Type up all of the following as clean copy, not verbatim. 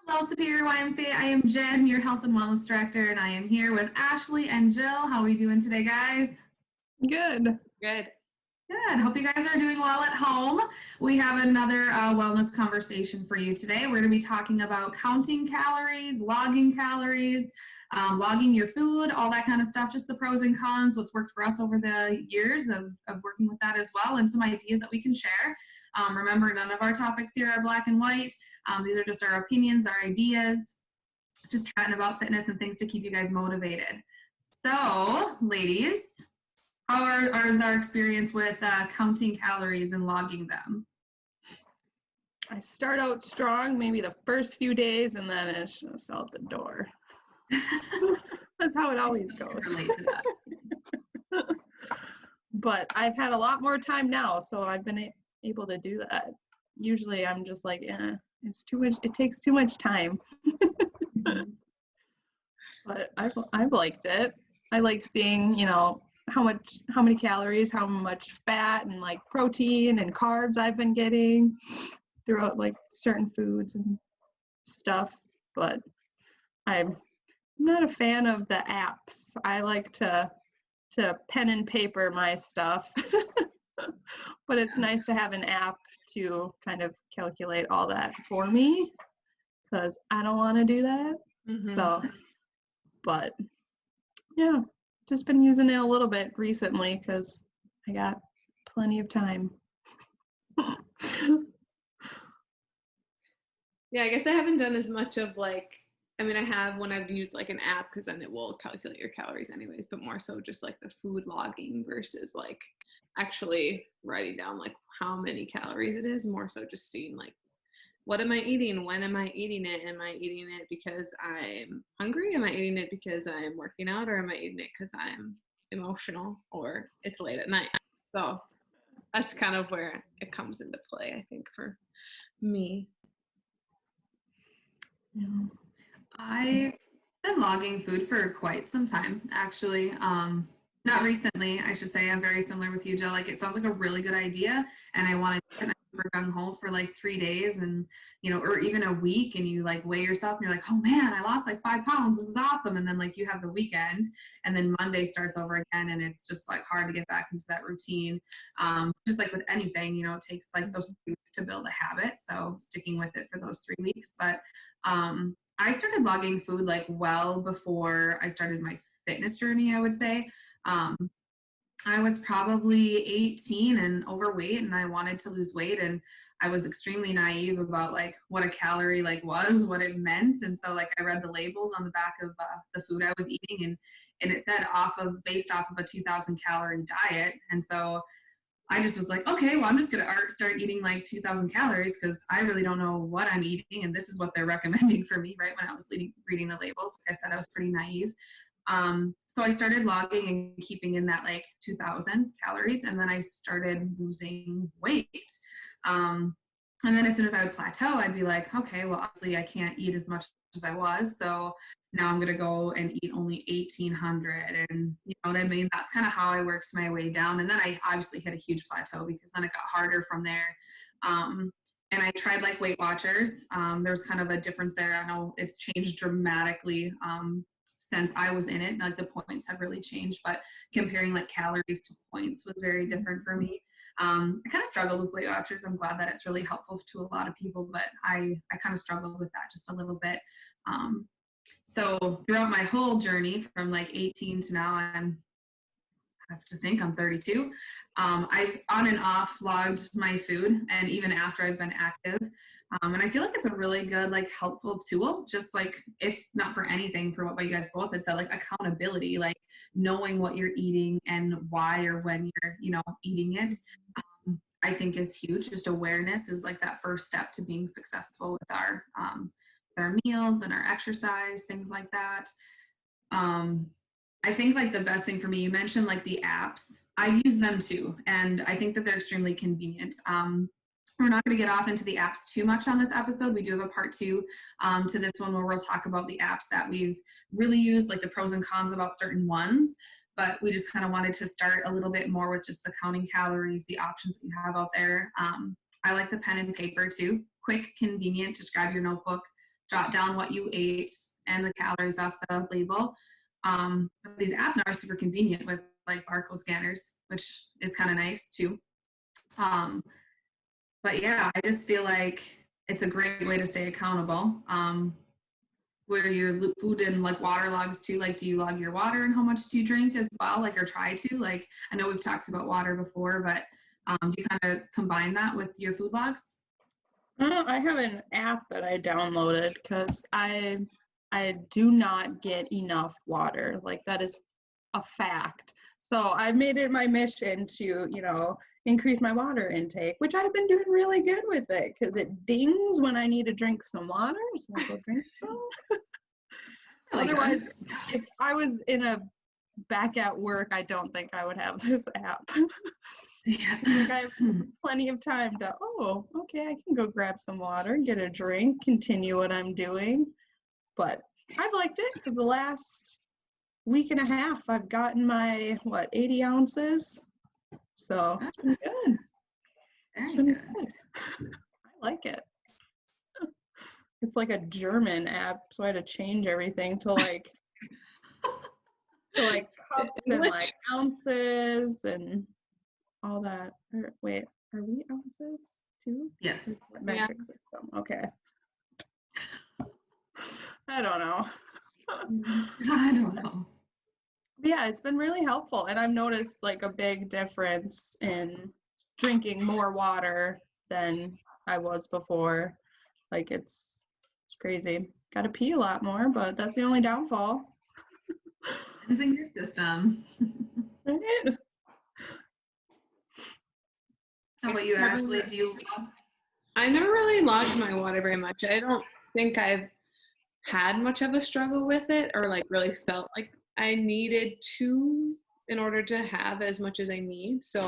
Hello, Superior YMCA. I am Jen, your Health and Wellness Director, and I am here with Ashley and Jill. How are we doing today, guys? Good. Good. Good. Hope you guys are doing well at home. We have another wellness conversation for you today. We're going to be talking about counting calories, logging calories, logging your food, all that kind of stuff, just the pros and cons, what's worked for us over the years of working with that as well, and some ideas that we can share. Remember, none of our topics here are black and white. These are just our opinions, our ideas, just chatting about fitness and things to keep you guys motivated. So, ladies, how is our experience with counting calories and logging them? I start out strong, maybe the first few days, and then it's just out the door. That's how it always goes. Relate to that. But I've had a lot more time now, so I've been able to do that. Usually I'm just like, it's too much. It takes too much time. But I've liked it. I like seeing, how many calories, how much fat and like protein and carbs I've been getting throughout like certain foods and stuff. But I'm not a fan of the apps. I like to pen and paper my stuff. But it's nice to have an app to kind of calculate all that for me, because I don't want to do that. So, but yeah, just been using it a little bit recently because I got plenty of time. Yeah, I guess I haven't done as much of I have when I've used like an app, because then it will calculate your calories anyways, but more so just like the food logging versus like actually writing down like how many calories it is, more so just seeing like, what am I eating? When am I eating it? Am I eating it because I'm hungry? Am I eating it because I'm working out? Or am I eating it because I'm emotional or it's late at night? So that's kind of where it comes into play, I think, for me. Yeah. I've been logging food for quite some time, actually. Not recently, I should say. I'm very similar with you, Jill. Like, it sounds like a really good idea, and I wanted to for gung ho for like 3 days, and or even a week, and you like weigh yourself, and you're like, oh man, I lost like 5 pounds. This is awesome. And then like you have the weekend, and then Monday starts over again, and it's just like hard to get back into that routine. Just like with anything, it takes like those 3 weeks to build a habit. So sticking with it for those 3 weeks, but I started logging food like well before I started my fitness journey, I would say. I was probably 18 and overweight, and I wanted to lose weight, and I was extremely naive about like what a calorie like was, what it meant. And so like I read the labels on the back of the food I was eating, and it said based off of a 2,000 calorie diet. And so I just was like, okay, well, I'm just going to start eating like 2,000 calories because I really don't know what I'm eating. And this is what they're recommending for me, right? When I was reading the labels, like I said, I was pretty naive. So I started logging and keeping in that like 2,000 calories, and then I started losing weight. And then as soon as I would plateau, I'd be like, okay, well, obviously I can't eat as much as I was. So now I'm going to go and eat only 1,800. And you know what I mean? That's kind of how I worked my way down. And then I obviously hit a huge plateau because then it got harder from there. And I tried like Weight Watchers. There was kind of a difference there. I know it's changed dramatically since I was in it. Like the points have really changed, but comparing like calories to points was very different for me. I kind of struggled with Weight Watchers. I'm glad that it's really helpful to a lot of people, but I kind of struggled with that just a little bit. So throughout my whole journey from like 18 to now, I have to think I'm 32. I've on and off logged my food, and even after I've been active. And I feel like it's a really good, like helpful tool, just like if not for anything, for what you guys both had said, like accountability, like knowing what you're eating and why or when you're, eating it. I think is huge. Just awareness is like that first step to being successful with our meals and our exercise, things like that. I think like the best thing for me, you mentioned like the apps. I use them too, and I think that they're extremely convenient. We're not going to get off into the apps too much on this episode. We do have a part 2 to this one where we'll talk about the apps that we've really used, like the pros and cons about certain ones. But we just kind of wanted to start a little bit more with just the counting calories, the options that you have out there. I like the pen and paper too. Quick, convenient, just grab your notebook, jot down what you ate and the calories off the label. These apps are super convenient with like barcode scanners, which is kind of nice too. But yeah, I just feel like it's a great way to stay accountable. Where your food and like water logs too, like do you log your water and how much do you drink as well, like, or try to? Like, I know we've talked about water before, but do you kind of combine that with your food logs? I have an app that I downloaded because I do not get enough water. Like, that is a fact. So I made it my mission to, increase my water intake, which I've been doing really good with it because it dings when I need to drink some water. So I'll go drink some. Really Otherwise, good. if I was back at work, I don't think I would have this app. Yeah. Like, I have plenty of time to, okay, I can go grab some water, get a drink, continue what I'm doing. But I've liked it because the last week and a half, I've gotten my, 80 ounces. So it's been good. It's been good. I like it. It's like a German app, so I had to change everything to cups and like ounces and all that. Wait, are we ounces too? Yes. Metric system. Okay. I don't know. I don't know. Yeah, it's been really helpful, and I've noticed like a big difference in drinking more water than I was before. Like, it's crazy. Got to pee a lot more, but that's the only downfall. Cleansing your system. Right? How about you, Ashley? Do you? I never really logged my water very much. I don't think I've had much of a struggle with it or like really felt like I needed to in order to have as much as I need. So,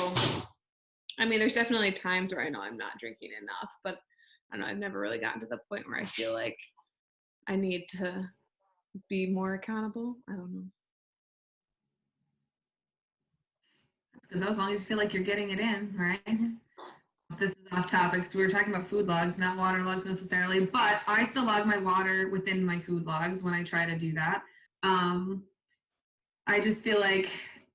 I mean, there's definitely times where I know I'm not drinking enough, but I don't know, I've never really gotten to the point where I feel like I need to be more accountable. I don't know. That's good though, as long as you feel like you're getting it in, right? This is off topic, so we were talking about food logs, not water logs necessarily, but I still log my water within my food logs when I try to do that. I just feel like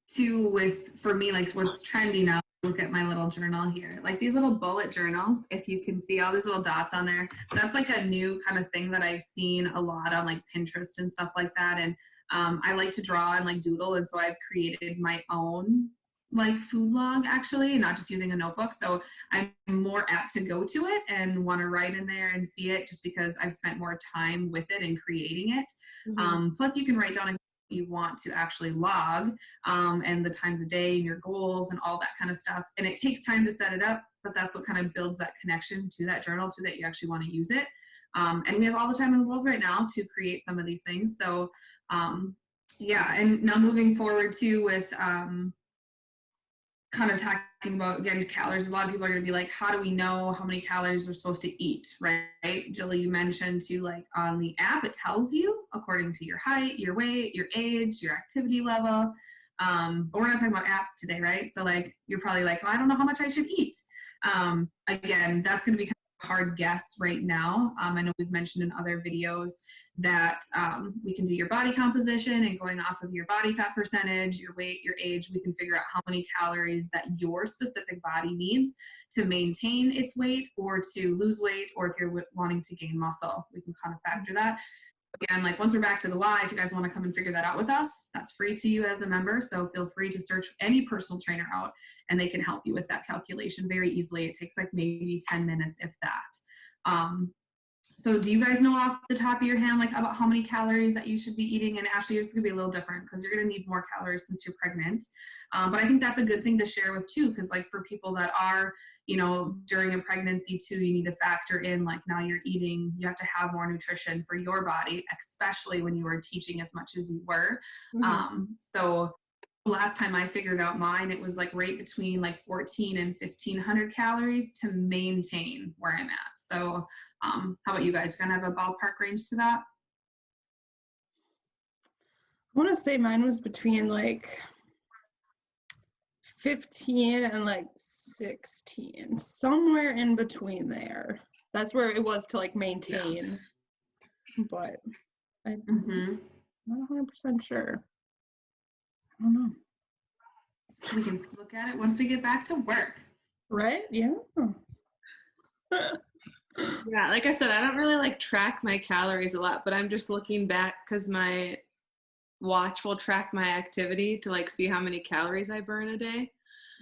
too, for me, like what's trendy now, look at my little journal here, like these little bullet journals, if you can see all these little dots on there, that's like a new kind of thing that I've seen a lot on like Pinterest and stuff like that. And I like to draw and like doodle, and so I've created my own like food log, actually, not just using a notebook. So I'm more apt to go to it and want to write in there and see it, just because I've spent more time with it and creating it. Plus you can write down you want to actually log, and the times a day and your goals and all that kind of stuff. And it takes time to set it up, but that's what kind of builds that connection to that journal, to that you actually want to use it. And we have all the time in the world right now to create some of these things. So yeah, and now moving forward too with kind of talking about, again, calories, a lot of people are going to be like, how do we know how many calories we're supposed to eat, right? Julie, you mentioned too, like on the app, it tells you according to your height, your weight, your age, your activity level. But we're not talking about apps today, right? So like, you're probably like, well, I don't know how much I should eat. Again, that's going to be kind of a hard guess right now. I know we've mentioned in other videos that we can do your body composition, and going off of your body fat percentage, your weight, your age, we can figure out how many calories that your specific body needs to maintain its weight or to lose weight, or if you're wanting to gain muscle, we can kind of factor that. Again, like once we're back to the why, if you guys want to come and figure that out with us, that's free to you as a member. So feel free to search any personal trainer out, and they can help you with that calculation very easily. It takes like maybe 10 minutes, if that. So do you guys know off the top of your hand, like about how many calories that you should be eating? And actually, yours is gonna be a little different because you're gonna need more calories since you're pregnant. But I think that's a good thing to share with too, because like for people that are, during a pregnancy too, you need to factor in like now you're eating, you have to have more nutrition for your body, especially when you were teaching as much as you were. So last time I figured out mine, it was like right between like 14 and 1500 calories to maintain where I'm at. So how about you guys? Gonna have a ballpark range to that? I want to say mine was between like 15 and like 16, somewhere in between there. That's where it was to like maintain. but I'm Mm-hmm. not 100% sure. I don't know. We can look at it once we get back to work. Right? Yeah. Yeah, like I said, I don't really like track my calories a lot, but I'm just looking back because my watch will track my activity to like see how many calories I burn a day.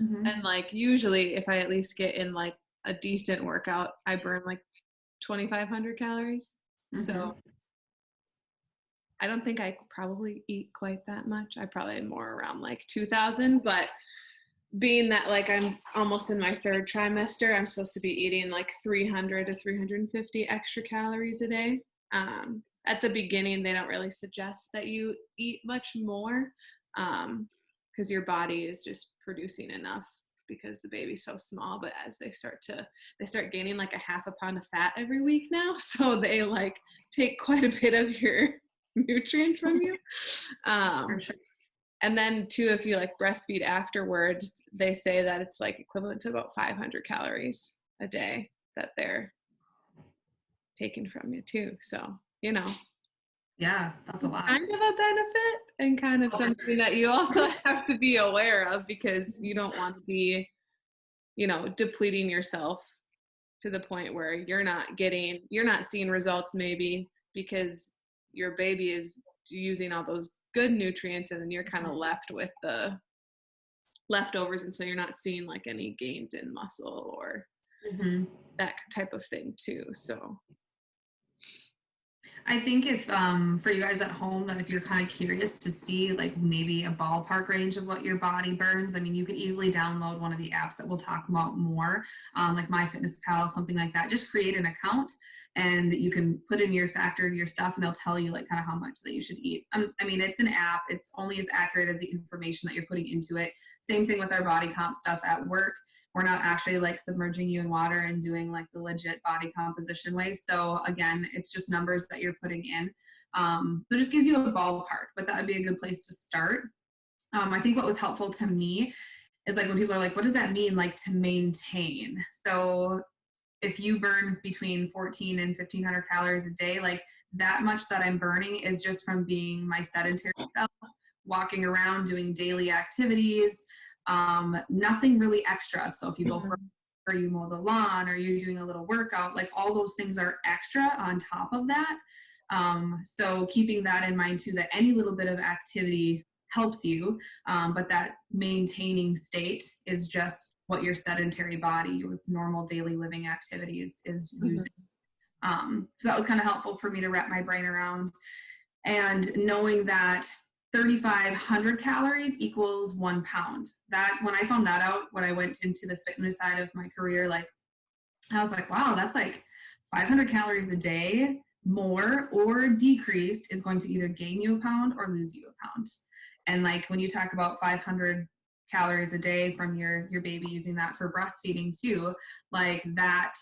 Mm-hmm. And like usually if I at least get in like a decent workout, I burn like 2,500 calories. Mm-hmm. So I don't think I probably eat quite that much. I probably am more around like 2,000, but being that like I'm almost in my third trimester, I'm supposed to be eating like 300 to 350 extra calories a day. At the beginning, they don't really suggest that you eat much more because your body is just producing enough because the baby's so small. But as they start gaining like a half a pound of fat every week now, so they like take quite a bit of your nutrients from you. For sure. And then too, if you like breastfeed afterwards, they say that it's like equivalent to about 500 calories a day that they're taking from you too. So, you know, Yeah, that's a lot. kind of a benefit and kind of something that you also have to be aware of because you don't want to be, you know, depleting yourself to the point where you're not seeing results maybe because your baby is using all those good nutrients and then you're kind of left with the leftovers and so you're not seeing like any gains in muscle or Mm-hmm. that type of thing too. So I think if for you guys at home that if you're kind of curious to see like maybe a ballpark range of what your body burns, I mean, you could easily download one of the apps that we'll talk about more, like MyFitnessPal, something like that. Just create an account and you can put in your factor, your stuff, and they'll tell you like kind of how much that you should eat. I mean, it's an app. It's only as accurate as the information that you're putting into it. Same thing with our body comp stuff at work. We're not actually like submerging you in water and doing like the legit body composition way. So again, it's just numbers that you're putting in. So it just gives you a ballpark, but that would be a good place to start. I think what was helpful to me is like when people are like, what does that mean like to maintain? So if you burn between 14 and 1,500 calories a day, like that much that I'm burning is just from being my sedentary self, walking around, doing daily activities, nothing really extra. So if you go for or you mow the lawn or you're doing a little workout, like all those things are extra on top of that. So keeping that in mind too, that any little bit of activity helps you, but that maintaining state is just what your sedentary body with normal daily living activities is using. So that was kind of helpful for me to wrap my brain around. And knowing that 3,500 calories equals 1 pound. That when I found that out, when I went into this fitness side of my career, like I was like, wow, that's like 500 calories a day more or decreased is going to either gain you a pound or lose you a pound. And like when you talk about 500 calories a day from your baby using that for breastfeeding too, like that,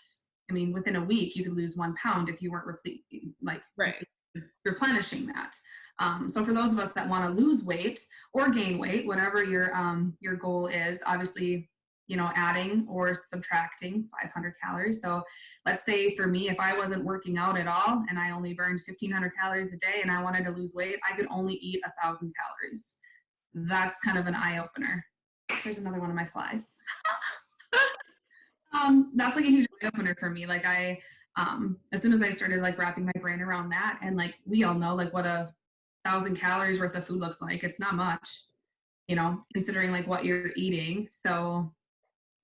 I mean, within a week you could lose 1 pound if you weren't replenishing that. So for those of us that want to lose weight or gain weight, whatever your goal is, obviously, you know, adding or subtracting 500 calories. So let's say for me, if I wasn't working out at all and I only burned 1,500 calories a day and I wanted to lose weight, I could only eat 1,000 calories. That's kind of an eye opener. There's another one of my flies. That's like a huge eye opener for me. Like as soon as I started like wrapping my brain around that, and like we all know like what 1,000 calories worth of food looks like. It's not much, you know, considering like what you're eating. So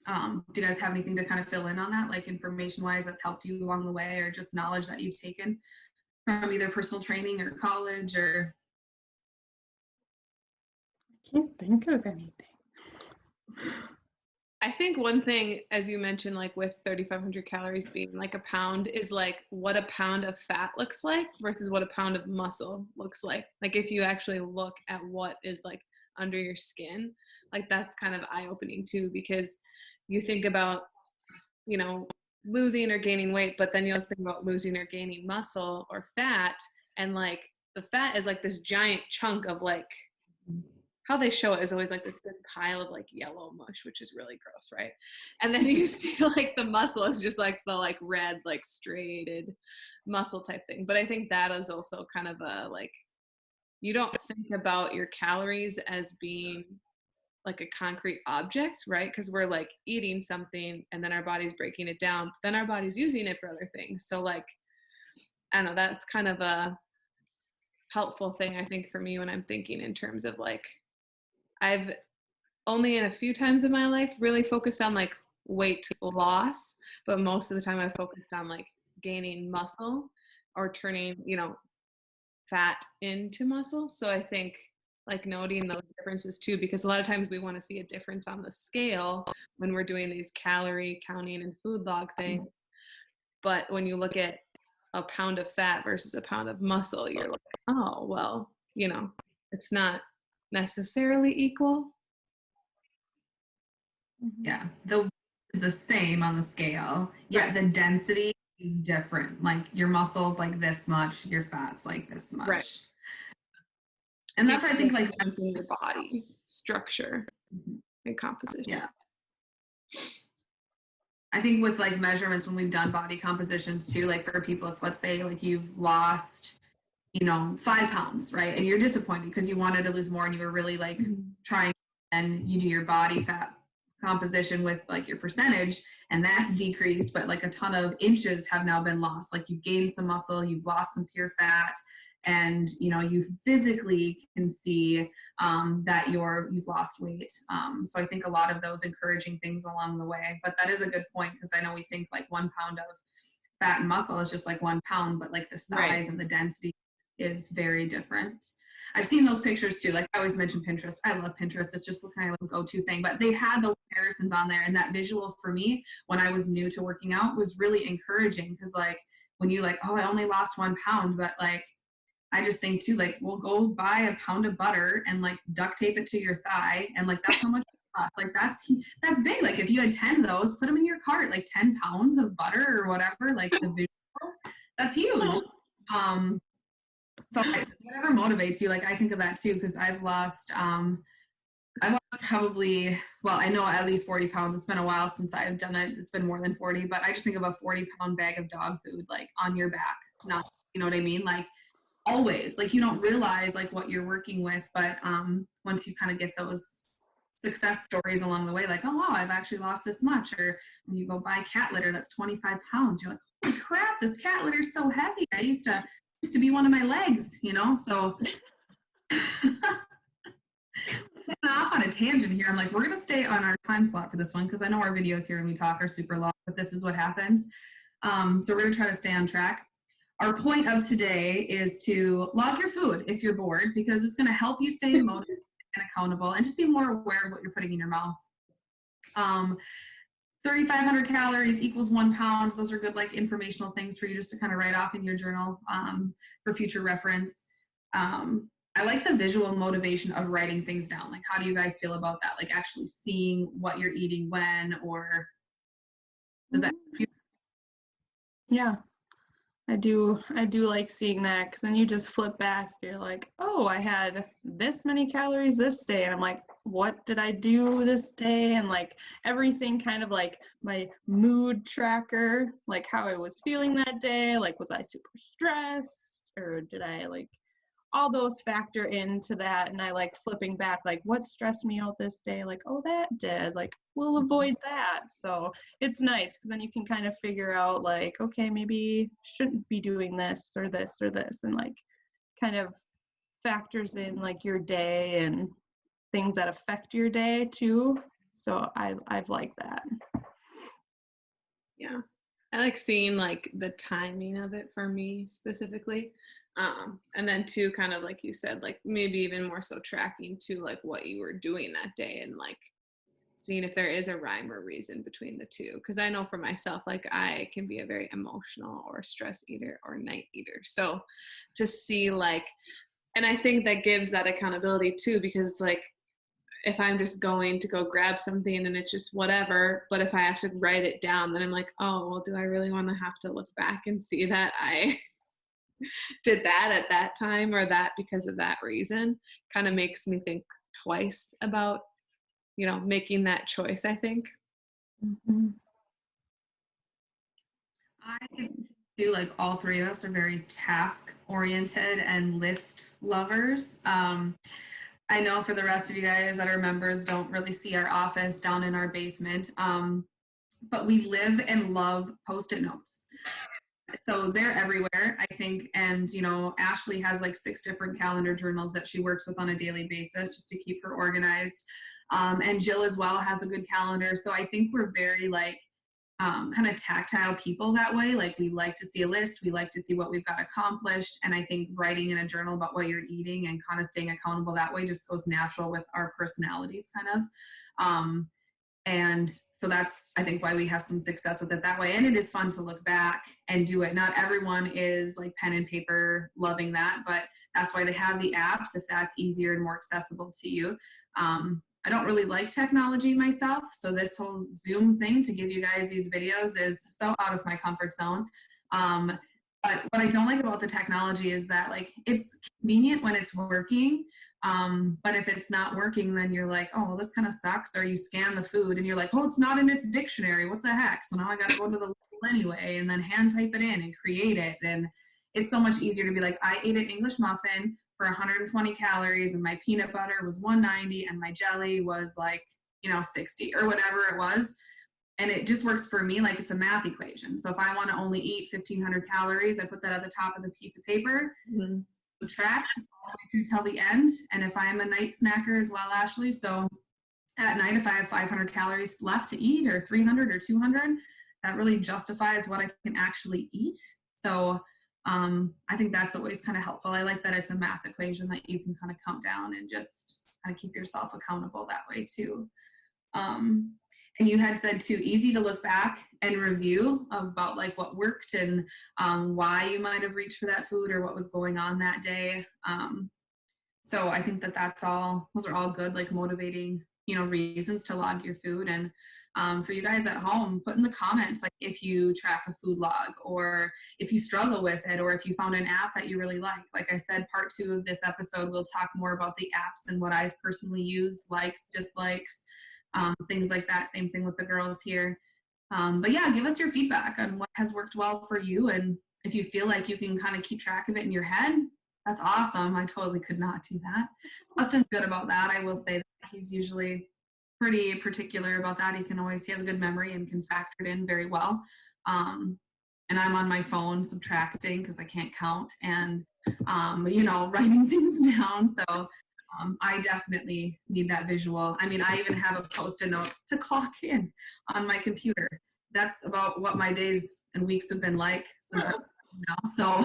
do you guys have anything to kind of fill in on that, like information wise that's helped you along the way, or just knowledge that you've taken from either personal training or college or? I can't think of anything. I think one thing, as you mentioned, like with 3,500 calories being like a pound, is like what a pound of fat looks like versus what a pound of muscle looks like. Like if you actually look at what is like under your skin, like that's kind of eye-opening too, because you think about, you know, losing or gaining weight, but then you also think about losing or gaining muscle or fat, and like the fat is like this giant chunk of like how they show it is always like this big pile of like yellow mush, which is really gross, right? And then you see like the muscle is just like the like red, like striated muscle type thing. But I think that is also kind of a like, you don't think about your calories as being like a concrete object, right? Because we're like eating something and then our body's breaking it down, then our body's using it for other things. So like, I don't know, that's kind of a helpful thing I think for me when I'm thinking in terms of like, I've only in a few times in my life really focused on like weight loss, but most of the time I focused on like gaining muscle or turning, you know, fat into muscle. So I think like noting those differences too, because a lot of times we want to see a difference on the scale when we're doing these calorie counting and food log things. But when you look at a pound of fat versus a pound of muscle, you're like, oh, well, you know, it's not necessarily equal. Yeah, the weight is the same on the scale, yet the density is different. Like your muscles like this much, your fat's like this much. Right. And So that's why I think like in your body structure and composition. yeah. I think with like measurements when we've done body compositions too, like for people, if let's say like you've lost, you know, 5 pounds, right? And you're disappointed because you wanted to lose more and you were really like trying, and you do your body fat composition with like your percentage and that's decreased, but like a ton of inches have now been lost. Like you've gained some muscle, you've lost some pure fat, and you know you physically can see that you've lost weight. So I think a lot of those encouraging things along the way. But that is a good point because I know we think like 1 pound of fat and muscle is just like 1 pound, but like the size and the density is very different. I've seen those pictures too. Like I always mention Pinterest. I love Pinterest. It's just kind of a go-to thing. But they had those comparisons on there, and that visual for me when I was new to working out was really encouraging because like when you like, oh, I only lost 1 pound, but like I just think too, like, we'll go buy a pound of butter and like duct tape it to your thigh, and like that's how much it costs. Like that's big. Like if you had 10 of those, put them in your cart, like 10 pounds of butter or whatever. Like the visual, that's huge. So whatever motivates you, like I think of that too, because I've lost probably, well, I know at least 40 pounds. It's been a while since I've done it. It's been more than 40, but I just think of a 40-pound bag of dog food, like on your back. Not, you know what I mean? Like always, like you don't realize like what you're working with, but once you kind of get those success stories along the way, like, oh, wow, I've actually lost this much. Or when you go buy cat litter, that's 25 pounds. You're like, holy crap, this cat litter is so heavy. I used to be one of my legs, you know? So off on a tangent here. I'm like, we're going to stay on our time slot for this one because I know our videos here when we talk are super long, but this is what happens. So we're going to try to stay on track. Our point of today is to log your food if you're bored because it's going to help you stay motivated and accountable and just be more aware of what you're putting in your mouth. 3,500 calories equals 1 pound. Those are good like informational things for you just to kind of write off in your journal for future reference. I like the visual motivation of writing things down. Like, how do you guys feel about that? Like actually seeing what you're eating when, or does that? Yeah, I do like seeing that because then you just flip back. You're like, oh, I had this many calories this day. And I'm like, what did I do this day? And like everything kind of like my mood tracker, like how I was feeling that day. Like, was I super stressed or did I like all those factor into that? And I like flipping back, like what stressed me out this day? Like, oh, that did, like, we'll avoid that. So it's nice because then you can kind of figure out like, okay, maybe shouldn't be doing this or this or this, and like kind of factors in like your day and things that affect your day too. So I've liked that. Yeah, I like seeing like the timing of it for me specifically. And then too, kind of like you said, like maybe even more so tracking to like what you were doing that day and like seeing if there is a rhyme or reason between the two. Because I know for myself, like I can be a very emotional or stress eater or night eater. So to see like, and I think that gives that accountability too, because it's like, if I'm just going to go grab something and it's just whatever, but if I have to write it down, then I'm like, oh, well, do I really want to have to look back and see that I did that at that time or that because of that reason? Kind of makes me think twice about, making that choice, I think. Mm-hmm. I do, like, all three of us are very task oriented and list lovers. I know for the rest of you guys that are members don't really see our office down in our basement, but we live and love Post-it notes. So they're everywhere, I think. And, Ashley has like 6 different calendar journals that she works with on a daily basis just to keep her organized. And Jill as well has a good calendar. So I think we're very like kind of tactile people that way. Like we like to see a list, we like to see what we've got accomplished. And I think writing in a journal about what you're eating and kind of staying accountable that way just goes natural with our personalities kind of. And so that's, I think, why we have some success with it that way. And it is fun to look back and do it. Not everyone is like pen and paper loving that, but that's why they have the apps if that's easier and more accessible to you. I don't really like technology myself. So this whole Zoom thing to give you guys these videos is so out of my comfort zone. But what I don't like about the technology is that like it's convenient when it's working. But if it's not working, then you're like, oh, well, this kind of sucks. Or you scan the food and you're like, oh, it's not in its dictionary. What the heck? So now I got to go to the label anyway and then hand type it in and create it. And it's so much easier to be like, I ate an English muffin for 120 calories and my peanut butter was 190 and my jelly was like, 60 or whatever it was. And it just works for me like it's a math equation. So if I want to only eat 1,500 calories, I put that at the top of the piece of paper. Mm-hmm. Subtract all the way through till the end. And if I'm a night snacker as well, Ashley, so at night, if I have 500 calories left to eat or 300 or 200, that really justifies what I can actually eat. So I think that's always kind of helpful. I like that it's a math equation that you can kind of count down and just kind of keep yourself accountable that way too. And you had said too, easy to look back and review about like what worked and why you might have reached for that food or what was going on that day. So I think those are all good, like motivating, reasons to log your food. And for you guys at home, put in the comments, like if you track a food log or if you struggle with it, or if you found an app that you really like. Like I said, part 2 of this episode, we'll talk more about the apps and what I've personally used, likes, dislikes, things like that. Same thing with the girls here. But yeah, give us your feedback on what has worked well for you. And if you feel like you can kind of keep track of it in your head, that's awesome. I totally could not do that. Justin's good about that. I will say that he's usually pretty particular about that. He has a good memory and can factor it in very well. And I'm on my phone subtracting because I can't count and, writing things down. So I definitely need that visual. I mean, I even have a Post-it note to clock in on my computer. That's about what my days and weeks have been like since so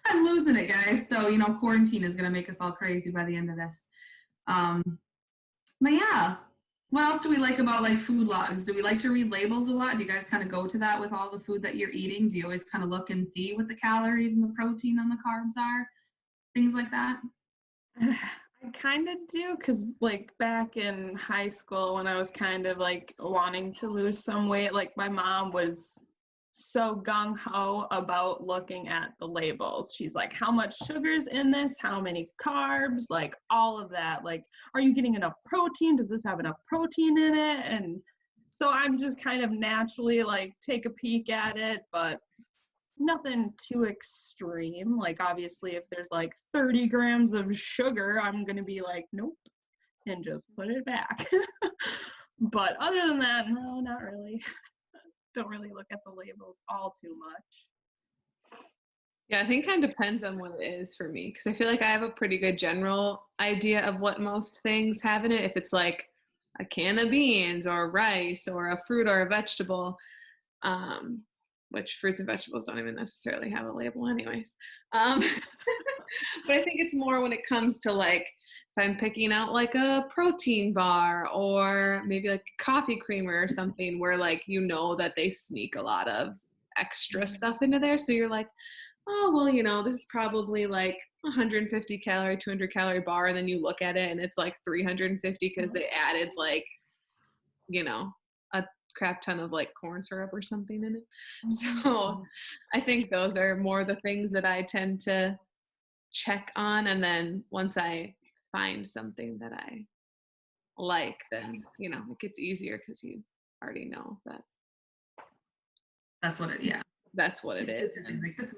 I'm losing it, guys. So, quarantine is going to make us all crazy by the end of this. But yeah, what else do we like about like food logs? Do we like to read labels a lot? Do you guys kind of go to that with all the food that you're eating? Do you always kind of look and see what the calories and the protein and the carbs are? Things like that? I kind of do, because like back in high school when I was kind of like wanting to lose some weight, like my mom was so gung-ho about looking at the labels. She's like, how much sugar's in this? How many carbs? Like all of that. Like, are you getting enough protein? Does this have enough protein in it? And so I'm just kind of naturally like take a peek at it, but nothing too extreme. Like obviously if there's like 30 grams of sugar, I'm going to be like, nope, and just put it back. But other than that, no, not really. Don't really look at the labels all too much. Yeah, I think it kind of depends on what it is for me, because I feel like I have a pretty good general idea of what most things have in it. If it's like a can of beans or rice or a fruit or a vegetable, which fruits and vegetables don't even necessarily have a label anyways. But I think it's more when it comes to like, if I'm picking out like a protein bar or maybe like coffee creamer or something where like, that they sneak a lot of extra stuff into there. So you're like, oh, well, this is probably like 150 calorie, 200 calorie bar. And then you look at it and it's like 350 because they added like, a crap ton of like corn syrup or something in it. So I think those are more the things that I tend to check on. And then once I find something that I like, then, you know, it gets easier because you already know that That's what it, yeah. that's what it is. It's like, this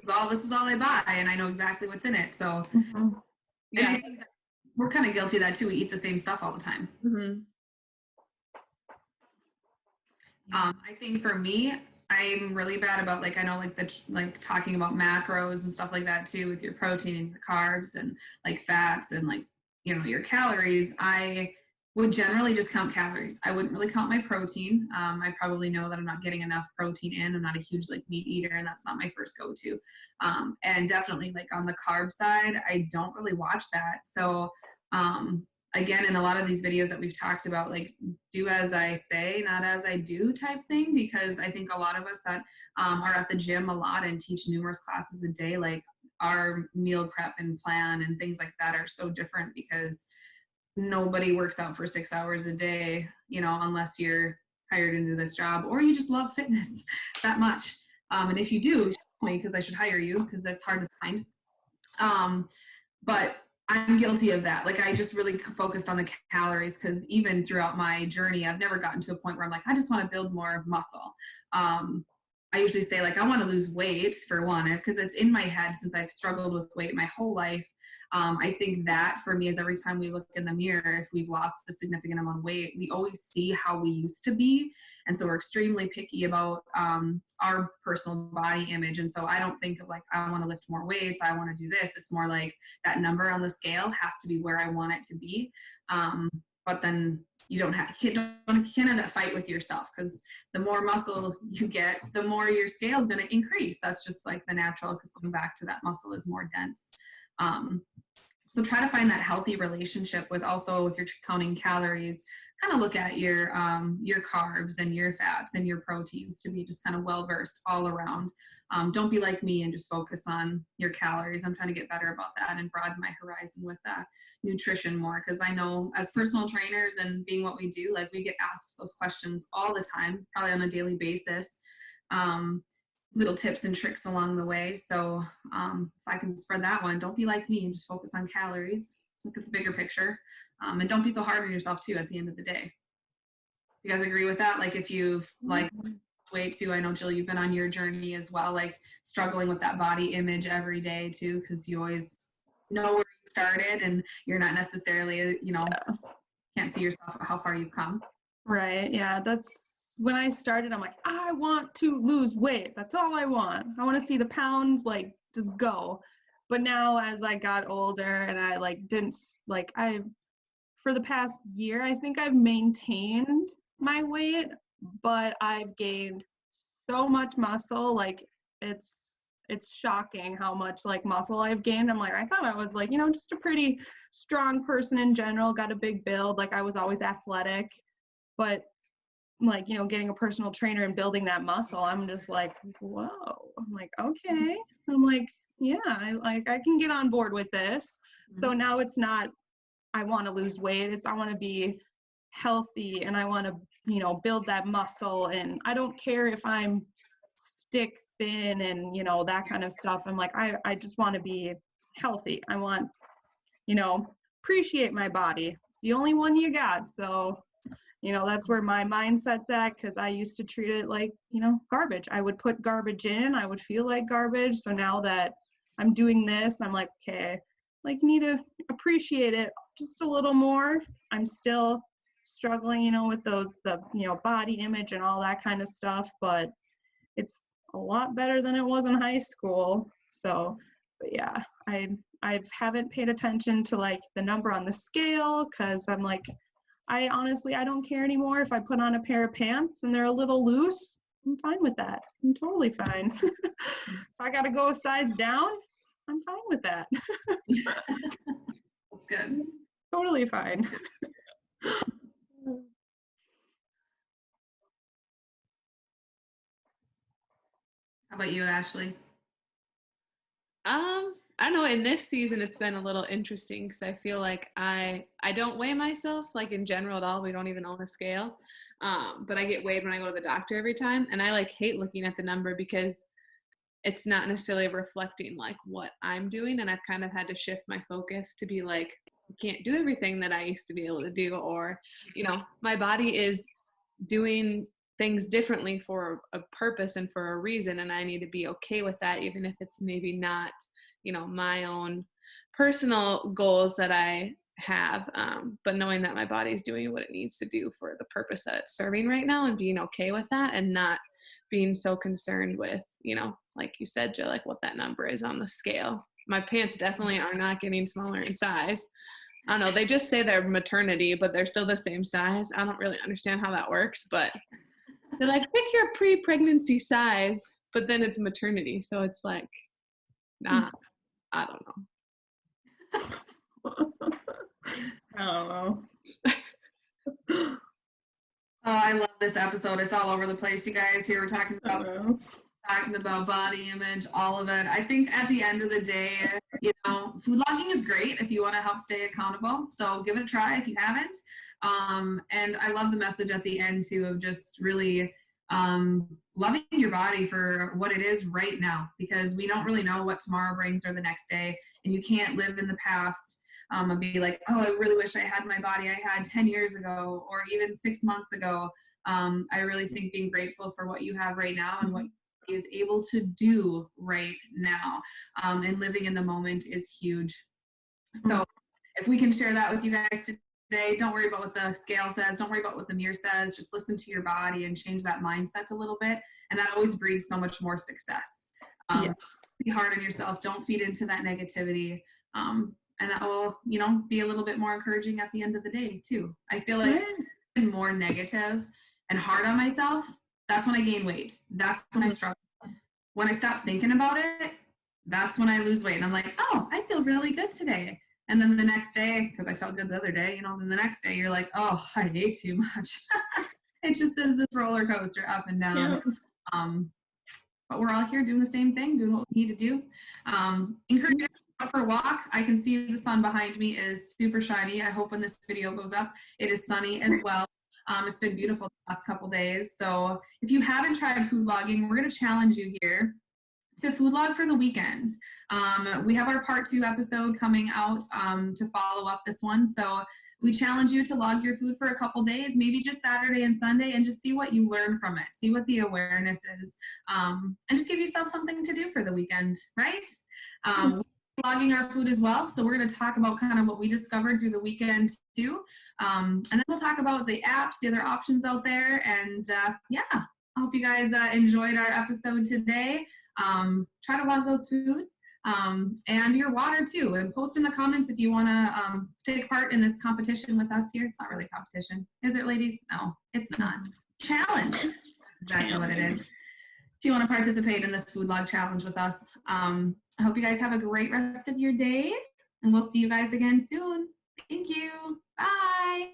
is all I buy, and I know exactly what's in it. So, and Yeah. I think that we're kind of guilty of that too. We eat the same stuff all the time. Mm-hmm. I think for me, I'm really bad about like, I know like like talking about macros and stuff like that too, with your protein and your carbs and like fats and like, you know, your calories. I would generally just count calories. I wouldn't really count my protein. I probably know that I'm not getting enough protein in. I'm not a huge like meat eater, and that's not my first go-to. And definitely like on the carb side, I don't really watch that. So again, in a lot of these videos that we've talked about, like do as I say, not as I do type thing, because I think a lot of us that are at the gym a lot and teach numerous classes a day, like our meal prep and plan and things like that are so different, because nobody works out for 6 hours a day, you know, unless you're hired into this job or you just love fitness that much. And if you do, show me, because I should hire you, because that's hard to find. But I'm guilty of that. Like, I just really focused on the calories, because even throughout my journey, I've never gotten to a point where I'm like, I just want to build more muscle. I usually say, like, I want to lose weight, for one, because it's in my head since I've struggled with weight my whole life. I think that for me is every time we look in the mirror, if we've lost a significant amount of weight, we always see how we used to be. And so we're extremely picky about our personal body image. And so I don't think of like, I want to lift more weights, I want to do this. It's more like that number on the scale has to be where I want it to be. But then you can't have that fight with yourself, because the more muscle you get, the more your scale is going to increase. That's just like the natural, because going back to that muscle is more dense. So try to find that healthy relationship with, also if you're counting calories, kind of look at your carbs and your fats and your proteins to be just kind of well versed all around. Don't be like me and just focus on your calories. I'm trying to get better about that and broaden my horizon with nutrition more, because I know as personal trainers and being what we do, like we get asked those questions all the time, probably on a daily basis. Little tips and tricks along the way. So if I can spread that one, don't be like me and just focus on calories. Look at the bigger picture, and don't be so hard on yourself too at the end of the day. You guys agree with that? Like if you've like weight too, I know Jill, you've been on your journey as well, like struggling with that body image every day too, because you always know where you started and you're not necessarily, you know, can't see yourself how far you've come. Right. Yeah. That's when I started, I'm like, I want to lose weight. That's all I want. I want to see the pounds like just go. But now as I got older and I like didn't like, for the past year, I think I've maintained my weight, but I've gained so much muscle. Like it's shocking how much like muscle I've gained. I'm like, I thought I was like, you know, just a pretty strong person in general, got a big build. Like I was always athletic, but like, you know, getting a personal trainer and building that muscle, I'm just like, whoa. I'm like, okay. I'm like, yeah, I can get on board with this. Mm-hmm. So now it's not, I want to lose weight. It's, I want to be healthy and I want to, you know, build that muscle. And I don't care if I'm stick thin and, you know, that kind of stuff. I'm like, I just want to be healthy. I want, you know, appreciate my body. It's the only one you got. So, you know, that's where my mindset's at, because I used to treat it like, you know, garbage. I would put garbage in, I would feel like garbage. So now that I'm doing this, I'm like, okay, like need to appreciate it just a little more. I'm still struggling, you know, with the, you know, body image and all that kind of stuff, but it's a lot better than it was in high school. So, but yeah, I haven't paid attention to like the number on the scale, because I'm like, I honestly don't care anymore. If I put on a pair of pants and they're a little loose, I'm fine with that. I'm totally fine. If I got to go a size down, I'm fine with that. That's good. Totally fine. How about you, Ashley? I don't know, in this season it's been a little interesting because I feel like I don't weigh myself like in general at all. We don't even own a scale. But I get weighed when I go to the doctor every time, and I like hate looking at the number because it's not necessarily reflecting like what I'm doing, and I've kind of had to shift my focus to be like, can't do everything that I used to be able to do, or, my body is doing things differently for a purpose and for a reason. And I need to be okay with that, even if it's maybe not, my own personal goals that I have. But knowing that my body's doing what it needs to do for the purpose that it's serving right now, and being okay with that, and not being so concerned with, like you said, Jill, like what that number is on the scale. My pants definitely are not getting smaller in size. I don't know. They just say they're maternity, but they're still the same size. I don't really understand how that works, but they're like, pick your pre-pregnancy size, but then it's maternity. So it's like, nah, I don't know. I don't know. Oh, I love this episode. It's all over the place, you guys. Here we're talking about body image, all of it. I think at the end of the day, food logging is great if you want to help stay accountable. So give it a try if you haven't. And I love the message at the end too, of just really loving your body for what it is right now, because we don't really know what tomorrow brings or the next day, and you can't live in the past and be like, oh, I really wish I had my body I had 10 years ago or even 6 months ago. I really think being grateful for what you have right now and what is able to do right now, and living in the moment is huge. So if we can share that with you guys today, don't worry about what the scale says, don't worry about what the mirror says, just listen to your body and change that mindset a little bit, and that always breeds so much more success. Be hard on yourself, don't feed into that negativity, and that will be a little bit more encouraging at the end of the day too. I feel like I'm more negative and hard on myself, that's when I gain weight. That's when I struggle. When I stop thinking about it, that's when I lose weight. And I'm like, oh, I feel really good today. And then the next day, because I felt good the other day, then the next day you're like, oh, I ate too much. It just is this roller coaster up and down. But we're all here doing the same thing, doing what we need to do. Encourage you to go for a walk. I can see the sun behind me is super shiny. I hope when this video goes up, it is sunny as well. It's been beautiful the last couple days. So if you haven't tried food logging, we're going to challenge you here to food log for the weekend. We have our part 2 episode coming out to follow up this one. So we challenge you to log your food for a couple days, maybe just Saturday and Sunday, and just see what you learn from it. See what the awareness is, and just give yourself something to do for the weekend, right? We're logging our food as well. So we're going to talk about kind of what we discovered through the weekend too. And then we'll talk about the apps, the other options out there. And I hope you guys enjoyed our episode today. Try to log those food and your water too. And post in the comments if you want to take part in this competition with us here. It's not really a competition. Is it, ladies? No, it's not. Challenge. That's exactly what it is. If you want to participate in this food log challenge with us, I hope you guys have a great rest of your day. And we'll see you guys again soon. Thank you. Bye.